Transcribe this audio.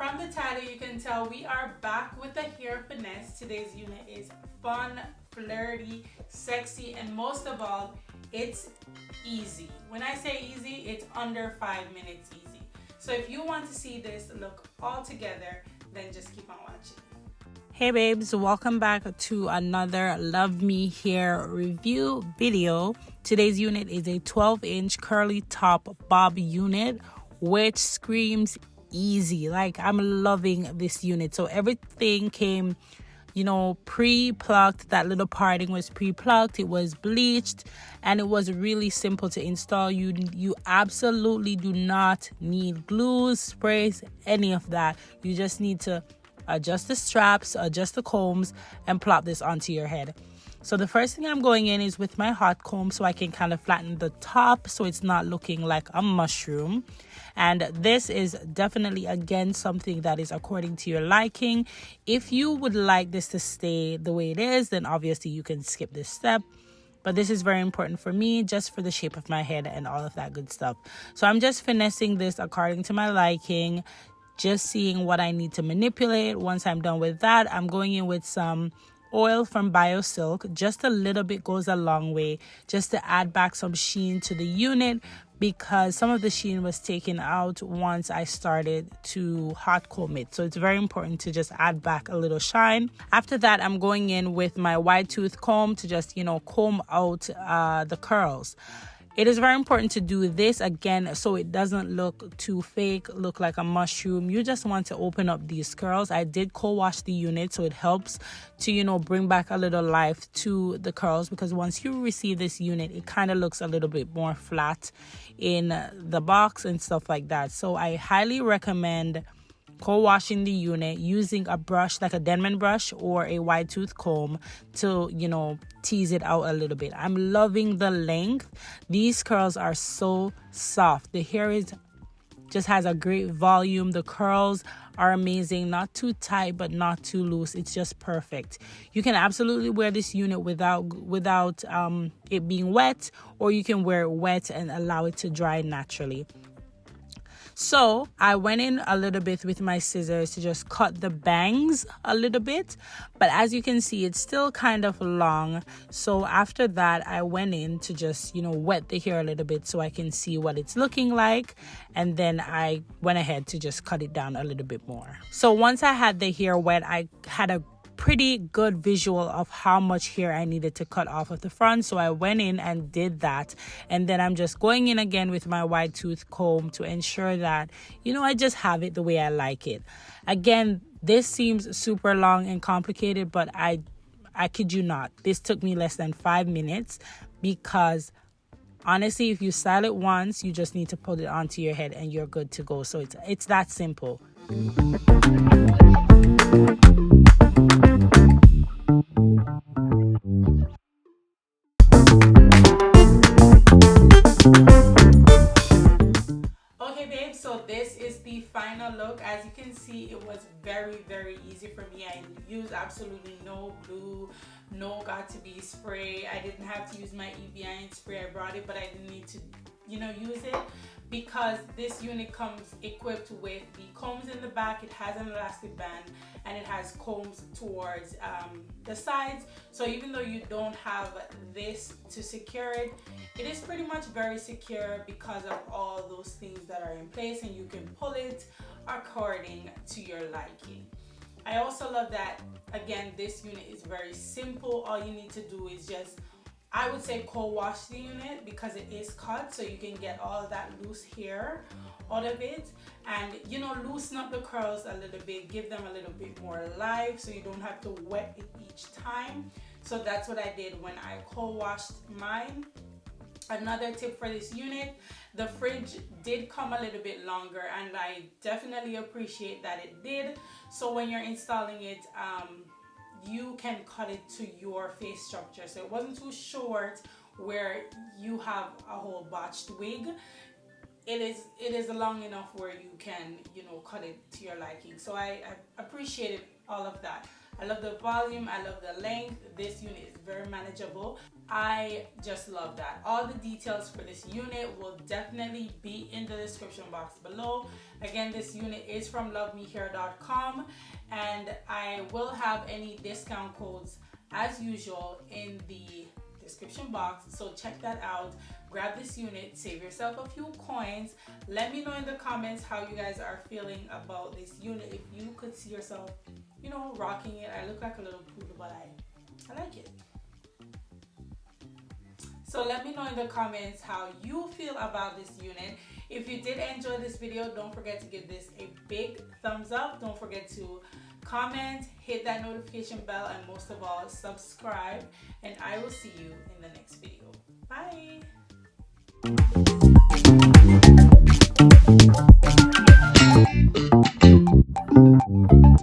from the title you can tell we are back with the hair finesse. Today's unit is fun, flirty, sexy, and most of all, it's easy. When I say easy, it's under 5 minutes easy. So if you want to see this look all together, then just keep on watching. Hey babes, welcome back to another Love Me Hair review video. Today's unit is a 12-inch curly top bob unit, which screams easy. Like, I'm loving this unit. So everything came, you know, pre-plucked. That little parting was pre-plucked. It was bleached, and it was really simple to install. You absolutely do not need glues, sprays, any of that. You just need to adjust the straps, adjust the combs, and plop this onto your head. So the first thing I'm going in is with my hot comb so I can kind of flatten the top so it's not looking like a mushroom. And this is definitely, again, something that is according to your liking. If you would like this to stay the way it is, then obviously you can skip this step. But this is very important for me, just for the shape of my head and all of that good stuff. So I'm just finessing this according to my liking, just seeing what I need to manipulate. Once I'm done with that, I'm going in with some oil from BioSilk. Just a little bit goes a long way, just to add back some sheen to the unit, because some of the sheen was taken out once I started to hot comb it. So it's very important to just add back a little shine. After that, I'm going in with my wide tooth comb to just, you know, comb out the curls. It is very important to do this, again, so it doesn't look too fake, look like a mushroom. You just want to open up these curls. I did co-wash the unit, so it helps to, you know, bring back a little life to the curls, because once you receive this unit, it kind of looks a little bit more flat in the box and stuff like that. So I highly recommend co-washing the unit using a brush like a Denman brush or a wide tooth comb to, you know, tease it out a little bit. I'm loving the length. These curls are so soft. The hair is just has a great volume. The curls are amazing, not too tight but not too loose. It's just perfect. You can absolutely wear this unit without it being wet, or you can wear it wet and allow it to dry naturally. So I went in a little bit with my scissors to just cut the bangs a little bit, but as you can see, it's still kind of long. So after that, I went in to just, you know, wet the hair a little bit so I can see what it's looking like. And then I went ahead to just cut it down a little bit more. So once I had the hair wet, I had a pretty good visual of how much hair I needed to cut off of the front, so I went in and did that. And then I'm just going in again with my wide tooth comb to ensure that, you know, I just have it the way I like it. Again, this seems super long and complicated, but I kid you not, this took me less than 5 minutes, because honestly, if you style it once, you just need to put it onto your head and you're good to go. So it's that simple. Okay babe, so this is the final look. As you can see, it was very easy for me. I used absolutely no glue, no got to be spray. I didn't have to use my EVI spray. I brought it, but I didn't need to, you know, use it, because this unit comes equipped with the combs in the back. It has an elastic band and it has combs towards the sides. So even though you don't have this to secure it, it is pretty much very secure because of all those things that are in place, and you can pull it according to your liking. I also love that, again, this unit is very simple. All you need to do is just, I would say, co-wash the unit, because it is cut, so you can get all of that loose hair out of it, and, you know, loosen up the curls a little bit, give them a little bit more life, so you don't have to wet it each time. So that's what I did when I co-washed mine. Another tip for this unit, the fridge did come a little bit longer, and I definitely appreciate that it did. So when you're installing it, you can cut it to your face structure, so it wasn't too short where you have a whole botched wig. It is long enough where you can, you know, cut it to your liking. So I appreciated all of that. I love the volume, I love the length. This unit is very manageable. I just love that. All the details for this unit will definitely be in the description box below. Again, this unit is from LUVMEHAIR.com, and I will have any discount codes as usual in the description box, so check that out. Grab this unit, save yourself a few coins. Let me know in the comments how you guys are feeling about this unit, if you could see yourself, you know, rocking it. I look like a little poodle, but I like it. So let me know in the comments how you feel about this unit. If you did enjoy this video, don't forget to give this a big thumbs up. Don't forget to comment, hit that notification bell, and most of all, subscribe. And I will see you in the next video. Bye.